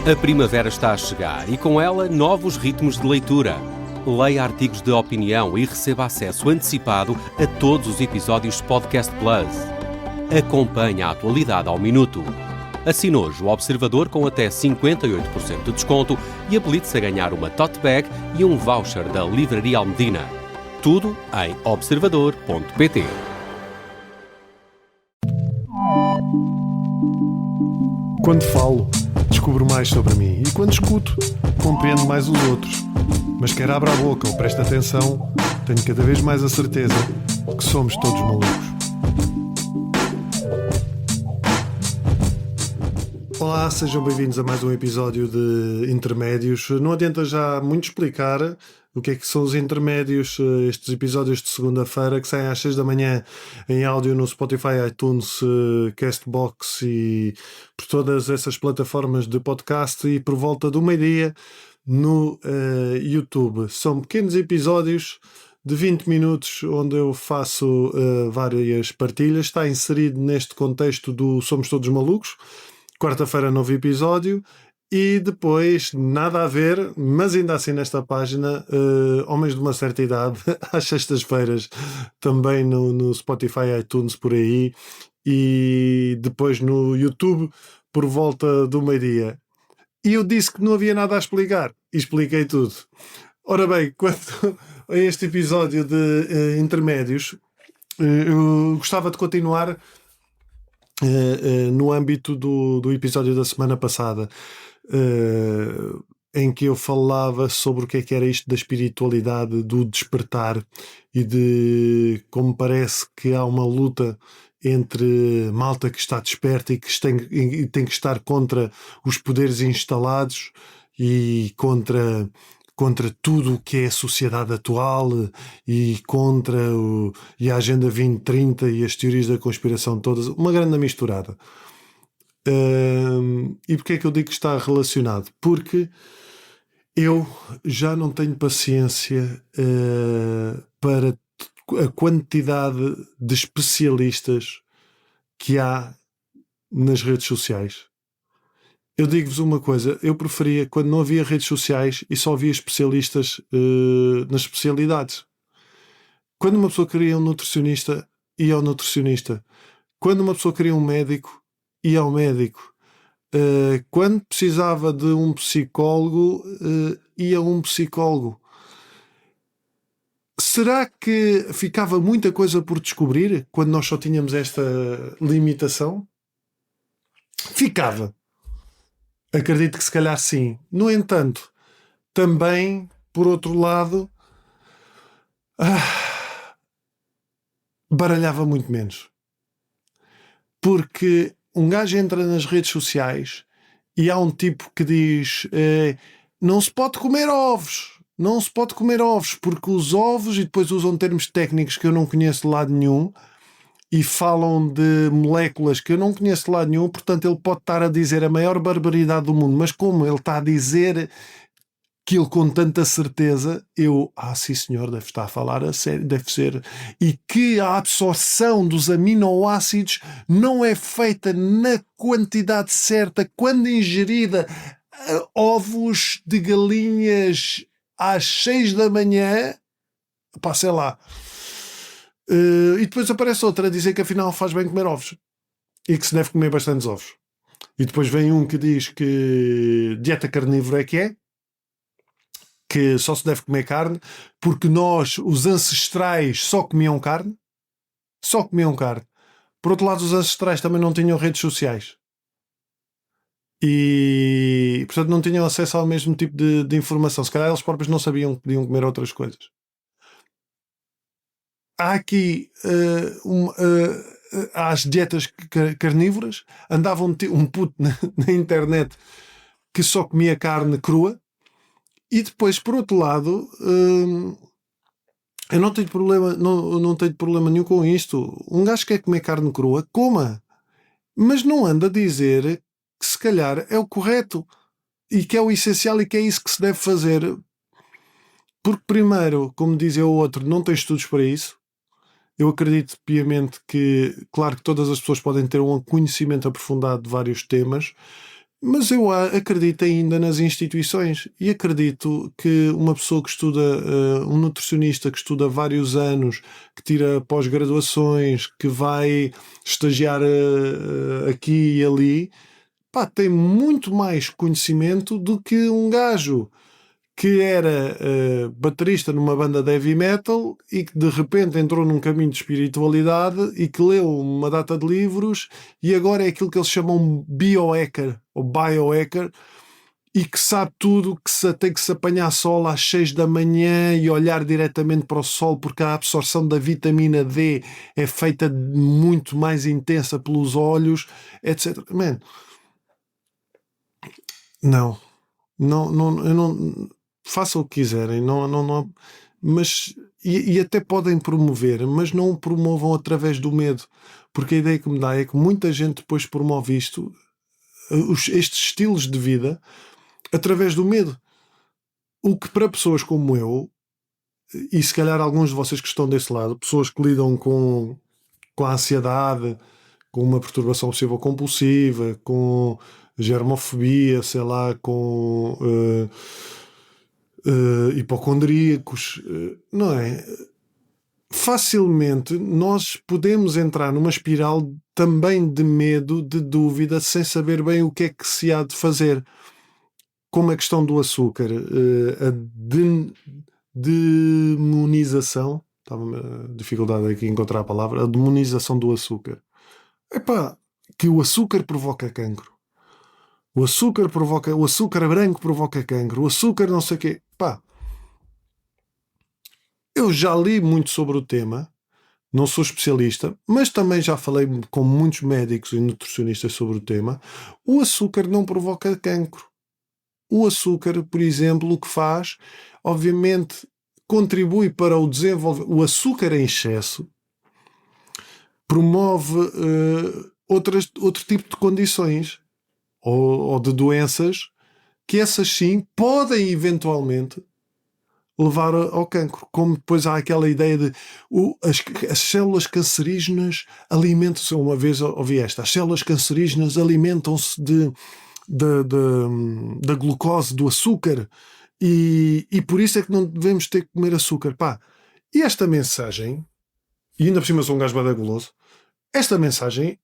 A primavera está a chegar e com ela novos ritmos de leitura. Leia artigos de opinião e receba acesso antecipado a todos os episódios de Podcast Plus. Acompanhe a atualidade ao minuto. Assine hoje o Observador com até 58% de desconto e habilite-se a ganhar uma tote bag e um voucher da Livraria Almedina. Tudo em observador.pt. Quando falo, descubro mais sobre mim e quando escuto, compreendo mais os outros. Mas quer abra a boca ou preste atenção, tenho cada vez mais a certeza que somos todos malucos. Olá, sejam bem-vindos a mais um episódio de Intermédios. Não adianta já muito explicar o que é que são os intermédios, estes episódios de segunda-feira que saem às 6 da manhã em áudio no Spotify, iTunes, Castbox e por todas essas plataformas de podcast e por volta do meio-dia no YouTube. São pequenos episódios de 20 minutos onde eu faço várias partilhas. Está inserido neste contexto do Somos Todos Malucos. Quarta-feira, novo episódio. E depois, nada a ver, mas ainda assim nesta página, Homens de uma Certa Idade, às sextas-feiras, também no Spotify, iTunes, por aí, e depois no YouTube, por volta do meio-dia. E eu disse que não havia nada a explicar, e expliquei tudo. Ora bem, quanto a este episódio de intermédios, eu gostava de continuar no âmbito do episódio da semana passada, em que eu falava sobre o que era isto da espiritualidade, do despertar e de como parece que há uma luta entre malta que está desperta e que tem que estar contra os poderes instalados e contra tudo o que é a sociedade atual e contra e a Agenda 2030 e as teorias da conspiração todas, uma grande misturada. E porquê é que eu digo que está relacionado? Porque eu já não tenho paciência para a quantidade de especialistas que há nas redes sociais. Eu digo-vos uma coisa, eu preferia quando não havia redes sociais e só havia especialistas nas especialidades. Quando uma pessoa queria um nutricionista, ia ao nutricionista. Quando uma pessoa queria um médico, ia ao médico. Quando precisava de um psicólogo, ia a um psicólogo. Será que ficava muita coisa por descobrir quando nós só tínhamos esta limitação? Ficava. Acredito que se calhar sim. No entanto, também, por outro lado, baralhava muito menos. Porque um gajo entra nas redes sociais e há um tipo que diz não se pode comer ovos. Não se pode comer ovos, porque os ovos, e depois usam termos técnicos que eu não conheço de lado nenhum, e falam de moléculas que eu não conheço de lado nenhum, portanto ele pode estar a dizer a maior barbaridade do mundo, mas como ele está a dizer aquilo com tanta certeza, sim senhor, deve estar a falar a sério, deve ser, e que a absorção dos aminoácidos não é feita na quantidade certa quando ingerida ovos de galinhas às 6 da manhã, sei lá. E depois aparece outra a dizer que afinal faz bem comer ovos e que se deve comer bastantes ovos. E depois vem um que diz que dieta carnívora que só se deve comer carne porque nós, os ancestrais, só comiam carne. Por outro lado, os ancestrais também não tinham redes sociais e portanto não tinham acesso ao mesmo tipo de informação. Se calhar eles próprios não sabiam que podiam comer outras coisas. Há aqui as dietas carnívoras. Andava um puto na internet que só comia carne crua. E depois, por outro lado, eu não tenho problema nenhum com isto. Um gajo que quer comer carne crua, coma. Mas não anda a dizer que se calhar é o correto e que é o essencial e que é isso que se deve fazer. Porque primeiro, como dizia o outro, não tem estudos para isso. Eu acredito piamente que, claro que todas as pessoas podem ter um conhecimento aprofundado de vários temas, Mas eu acredito ainda nas instituições e acredito que uma pessoa que estuda, um nutricionista que estuda vários anos, que tira pós-graduações, que vai estagiar aqui e ali, pá, tem muito mais conhecimento do que um gajo que era baterista numa banda de heavy metal e que de repente entrou num caminho de espiritualidade e que leu uma data de livros e agora é aquilo que eles chamam biohacker ou biohacker e que sabe tudo, que tem que se apanhar sol às 6 da manhã e olhar diretamente para o sol porque a absorção da vitamina D é feita muito mais intensa pelos olhos, etc. Man, não. Não, não, eu não façam o que quiserem, não, mas e até podem promover, mas não o promovam através do medo, porque a ideia que me dá é que muita gente depois promove isto, estes estilos de vida, através do medo. O que para pessoas como eu, e se calhar alguns de vocês que estão desse lado, pessoas que lidam com a ansiedade, com uma perturbação obsessiva compulsiva, com germofobia, sei lá, com hipocondríacos, não é? Facilmente nós podemos entrar numa espiral também de medo, de dúvida, sem saber bem o que é que se há de fazer. Como a questão do açúcar, a demonização, estava-me a dificuldade aqui em encontrar a palavra, a demonização do açúcar. Epá, que o açúcar provoca cancro. O açúcar branco provoca cancro, o açúcar não sei o quê. Pá, eu já li muito sobre o tema, não sou especialista, mas também já falei com muitos médicos e nutricionistas sobre o tema. O açúcar não provoca cancro. O açúcar, por exemplo, o que faz, obviamente, contribui para o desenvolvimento. O açúcar em excesso promove outro tipo de condições ou de doenças que essas sim podem eventualmente levar ao cancro. Como depois há aquela ideia de as células cancerígenas alimentam-se, uma vez ouvi esta, as células cancerígenas alimentam-se da glucose, do açúcar, e por isso é que não devemos ter que comer açúcar. Pá, e esta mensagem, e ainda por cima sou um gajo badaguloso, esta mensagem,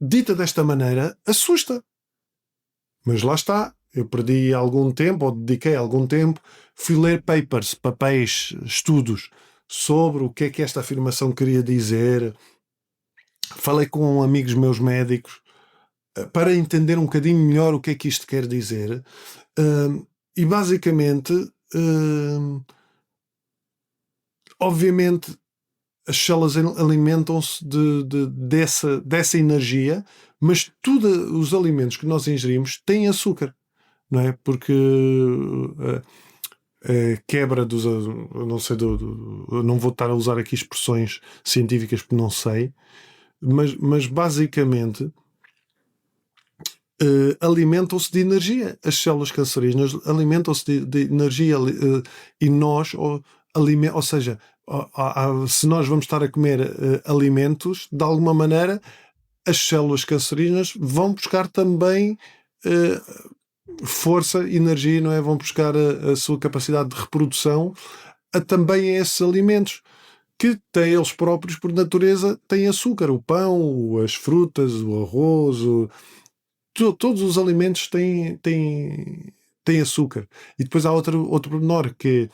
dita desta maneira, assusta. Mas lá está, eu perdi algum tempo, ou dediquei algum tempo, fui ler papéis, estudos sobre o que é que esta afirmação queria dizer. Falei com amigos meus médicos para entender um bocadinho melhor o que é que isto quer dizer. E basicamente, obviamente, as células alimentam-se dessa energia, mas todos os alimentos que nós ingerimos têm açúcar, não é? Porque a quebra dos. Eu não sei, eu não vou estar a usar aqui expressões científicas porque não sei, mas basicamente alimentam-se de energia. As células cancerígenas alimentam-se de energia e nós, ou seja, se nós vamos estar a comer alimentos, de alguma maneira as células cancerígenas vão buscar também força, energia, não é? Vão buscar a sua capacidade de reprodução também a esses alimentos que têm eles próprios, por natureza, têm açúcar. O pão, as frutas, o arroz, todos os alimentos têm açúcar. E depois há outro pormenor que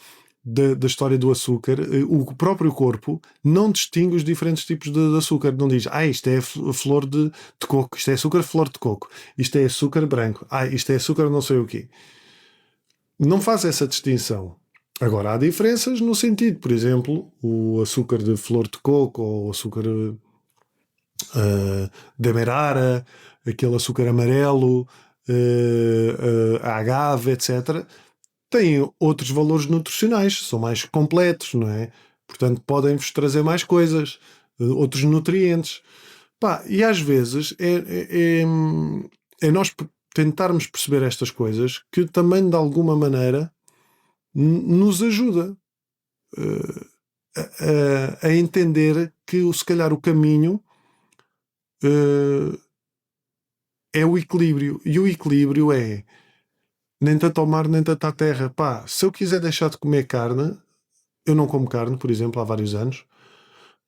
da história do açúcar, o próprio corpo não distingue os diferentes tipos de açúcar. Não diz, isto é flor de coco, isto é açúcar flor de coco, isto é açúcar branco, isto é açúcar não sei o quê. Não faz essa distinção. Agora, há diferenças no sentido, por exemplo, o açúcar de flor de coco ou o açúcar demerara, aquele açúcar amarelo, a agave, etc., têm outros valores nutricionais, são mais completos, não é? Portanto, podem-vos trazer mais coisas, outros nutrientes. Pá, e às vezes é nós tentarmos perceber estas coisas que também, de alguma maneira, nos ajuda a entender que, se calhar, o caminho é o equilíbrio. E o equilíbrio é nem tanto ao mar, nem tanto à terra. Pá, se eu quiser deixar de comer carne, eu não como carne, por exemplo, há vários anos.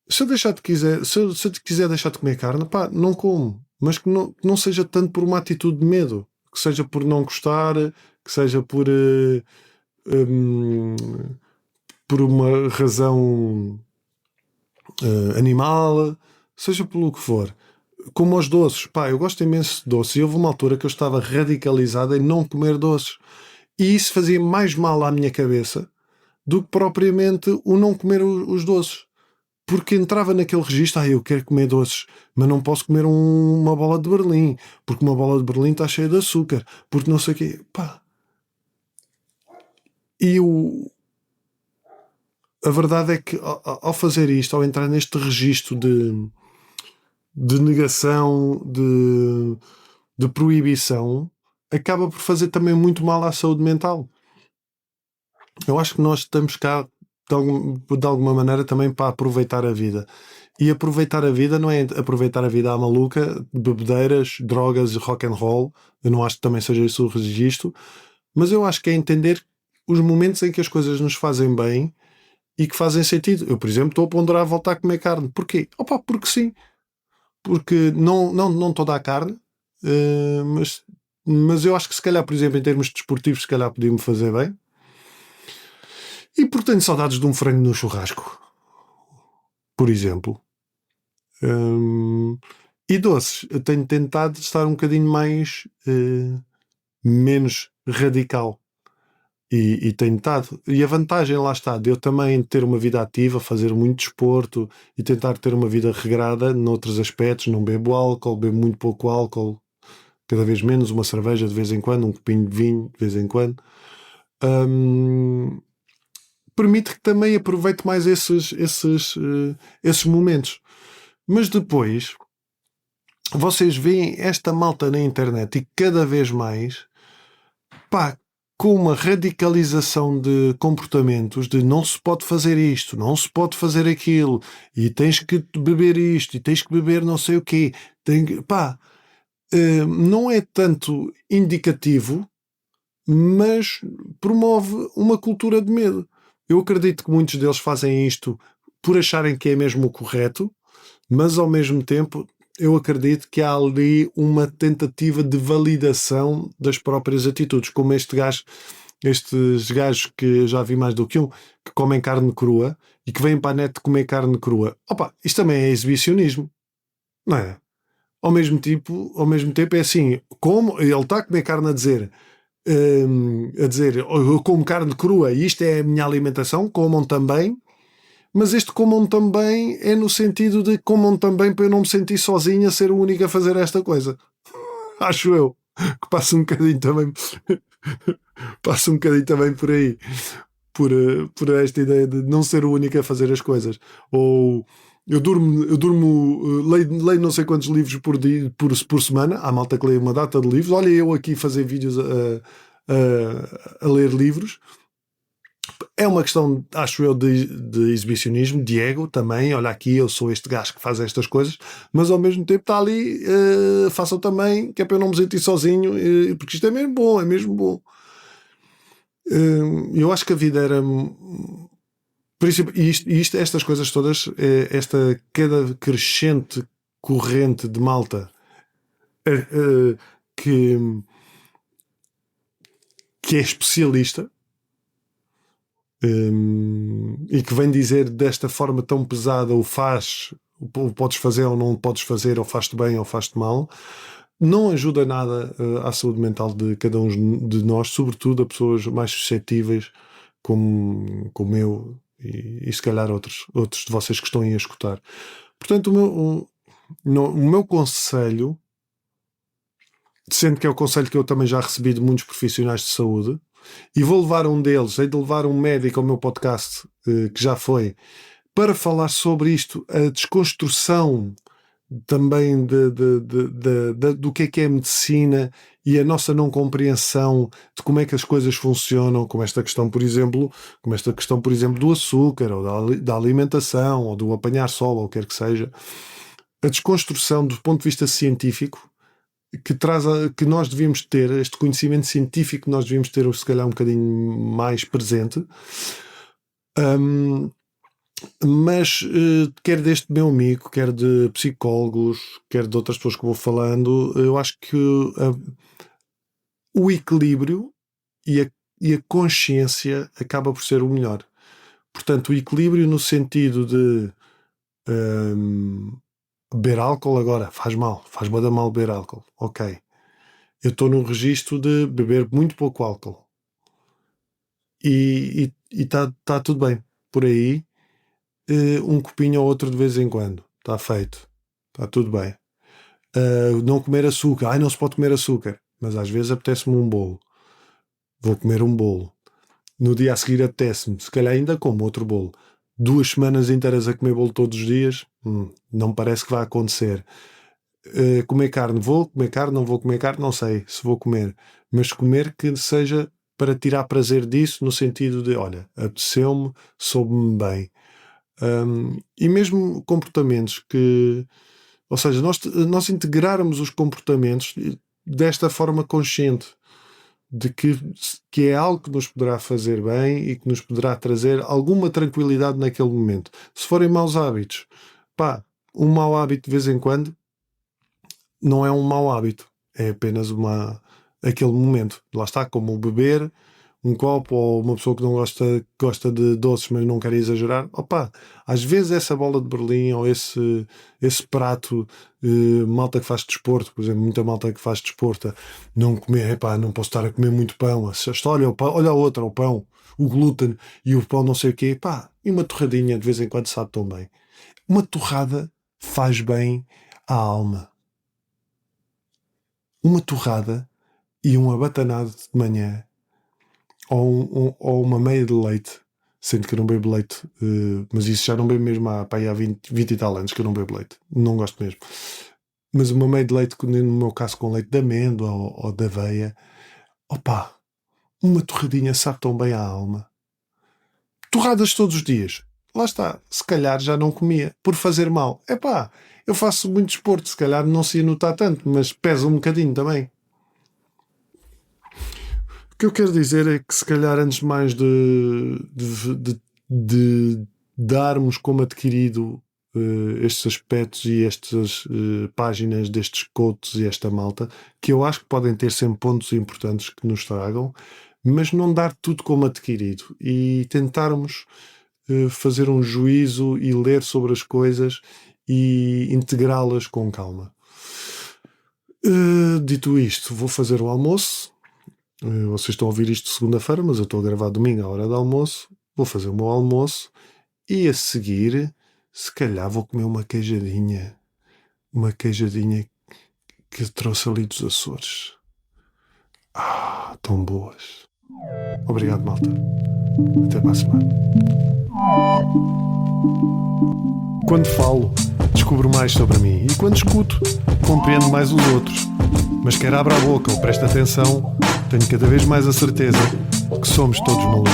Se eu quiser deixar de comer carne, pá, não como. Mas que não seja tanto por uma atitude de medo. Que seja por não gostar, que seja hum, por uma razão animal, seja pelo que for. Como aos doces, pá, eu gosto imenso de doces e houve uma altura que eu estava radicalizado em não comer doces. E isso fazia mais mal à minha cabeça do que propriamente o não comer os doces. Porque entrava naquele registro, eu quero comer doces, mas não posso comer uma bola de Berlim, porque uma bola de Berlim está cheia de açúcar, porque não sei o quê. Pá. E a verdade é que ao fazer isto, ao entrar neste registro de negação, de proibição, acaba por fazer também muito mal à saúde mental. Eu acho que nós estamos cá de alguma maneira também para aproveitar a vida. E aproveitar a vida não é aproveitar a vida à maluca, bebedeiras, drogas e rock and roll. Eu não acho que também seja isso o registro, mas eu acho que é entender os momentos em que as coisas nos fazem bem e que fazem sentido. Eu, por exemplo, estou a ponderar a voltar a comer carne. Porquê? Opa, porque sim. Porque não toda a carne, mas eu acho que se calhar, por exemplo, em termos desportivos, se calhar podia-me fazer bem. E porque tenho saudades de um frango no churrasco, por exemplo. E doces, eu tenho tentado estar um bocadinho mais menos radical. E tenho estado. E a vantagem lá está, de eu também ter uma vida ativa, fazer muito desporto e tentar ter uma vida regrada noutros aspectos. Não bebo álcool, bebo muito pouco álcool, cada vez menos, uma cerveja de vez em quando, um copinho de vinho de vez em quando. Permite que também aproveite mais esses momentos. Mas depois vocês veem esta malta na internet e cada vez mais, pá, com uma radicalização de comportamentos de não se pode fazer isto, não se pode fazer aquilo, e tens que beber isto, e tens que beber não sei o quê. Não é tanto indicativo, mas promove uma cultura de medo. Eu acredito que muitos deles fazem isto por acharem que é mesmo o correto, mas ao mesmo tempo eu acredito que há ali uma tentativa de validação das próprias atitudes, como estes gajos que eu já vi mais do que um, que comem carne crua e que vêm para a net comer carne crua. Opa, isto também é exibicionismo, não é? Ao mesmo tempo é assim, como ele está a comer carne a dizer eu como carne crua e isto é a minha alimentação, comam também. Mas este comam também é no sentido de comam também para eu não me sentir sozinho a ser o único a fazer esta coisa. Acho eu que passa um bocadinho também passa um bocadinho também por aí, por esta ideia de não ser o único a fazer as coisas. Ou eu durmo, leio não sei quantos livros por semana. Há malta que lê uma data de livros. Olha, eu aqui fazer vídeos a ler livros. É uma questão, acho eu, de exibicionismo, de ego também. Olha aqui, eu sou este gajo que faz estas coisas, mas ao mesmo tempo está ali, façam também, que é para eu não me sentir sozinho, porque isto é mesmo bom, é mesmo bom. Eu acho que a vida era. Por isso, estas coisas todas, esta cada crescente corrente de malta que é especialista. E que vem dizer desta forma tão pesada o podes fazer ou não podes fazer, ou faz-te bem ou faz-te mal, não ajuda nada à saúde mental de cada um de nós, sobretudo a pessoas mais suscetíveis como eu e se calhar outros de vocês que estão aí a escutar. Portanto, o meu conselho, sendo que é o conselho que eu também já recebi de muitos profissionais de saúde, e vou levar um deles, hei de levar um médico ao meu podcast, que já foi, para falar sobre isto, a desconstrução também do que é medicina e a nossa não compreensão de como é que as coisas funcionam, como esta questão, por exemplo, do açúcar, ou da alimentação, ou do apanhar sol, ou o que quer que seja. A desconstrução do ponto de vista científico que nós devíamos ter, este conhecimento científico que nós devíamos ter, se calhar um bocadinho mais presente. Mas quer deste meu amigo, quer de psicólogos, quer de outras pessoas que vou falando, eu acho que o equilíbrio e a consciência acaba por ser o melhor. Portanto, o equilíbrio no sentido de beber álcool agora faz mal, faz bué da mal beber álcool. Ok. Eu estou no registro de beber muito pouco álcool. E está tudo bem. Por aí, um copinho ou outro de vez em quando. Está feito. Está tudo bem. Não comer açúcar. Não se pode comer açúcar. Mas às vezes apetece-me um bolo. Vou comer um bolo. No dia a seguir apetece-me. Se calhar ainda como outro bolo. 2 semanas inteiras a comer bolo todos os dias, não me parece que vai acontecer. Comer carne, vou comer carne, não vou comer carne, não sei se vou comer. Mas comer que seja para tirar prazer disso, no sentido de, olha, apeteceu-me, soube-me bem. E mesmo comportamentos que... Ou seja, nós integrarmos os comportamentos desta forma consciente, de que é algo que nos poderá fazer bem e que nos poderá trazer alguma tranquilidade naquele momento. Se forem maus hábitos, um mau hábito de vez em quando não é um mau hábito, é apenas aquele momento. Lá está, como o beber um copo, ou uma pessoa que não gosta de doces, mas não quer exagerar. Às vezes essa bola de Berlim ou esse prato, malta que faz desporto, por exemplo, muita malta que faz desporto, não comer, não posso estar a comer muito pão. Olha a outra, o pão, o glúten e o pão não sei o quê. E uma torradinha de vez em quando sabe tão bem. Uma torrada faz bem à alma. Uma torrada e um abatanado de manhã, ou uma meia de leite, sendo que eu não bebo leite, mas isso já não bebo mesmo há 20 e tal anos que eu não bebo leite, não gosto mesmo. Mas uma meia de leite, no meu caso com leite de amêndoa ou de aveia, uma torradinha sabe tão bem à alma. Torradas todos os dias, lá está, se calhar já não comia, por fazer mal. Eu faço muito desporto, se calhar não se ia notar tanto, mas pesa um bocadinho também. O que eu quero dizer é que se calhar antes mais de darmos como adquirido estes aspectos e estas páginas destes quotes e esta malta, que eu acho que podem ter sempre pontos importantes que nos tragam, mas não dar tudo como adquirido e tentarmos fazer um juízo e ler sobre as coisas e integrá-las com calma. Dito isto, vou fazer o almoço. Vocês estão a ouvir isto segunda-feira, mas eu estou a gravar domingo à hora do almoço. Vou fazer o meu almoço e a seguir, se calhar, vou comer uma queijadinha. Uma queijadinha que trouxe ali dos Açores. Tão boas. Obrigado, malta. Até para a semana. Quando falo, descubro mais sobre mim. E quando escuto, compreendo mais os outros. Mas quer abra a boca ou preste atenção, tenho cada vez mais a certeza que somos todos malucos.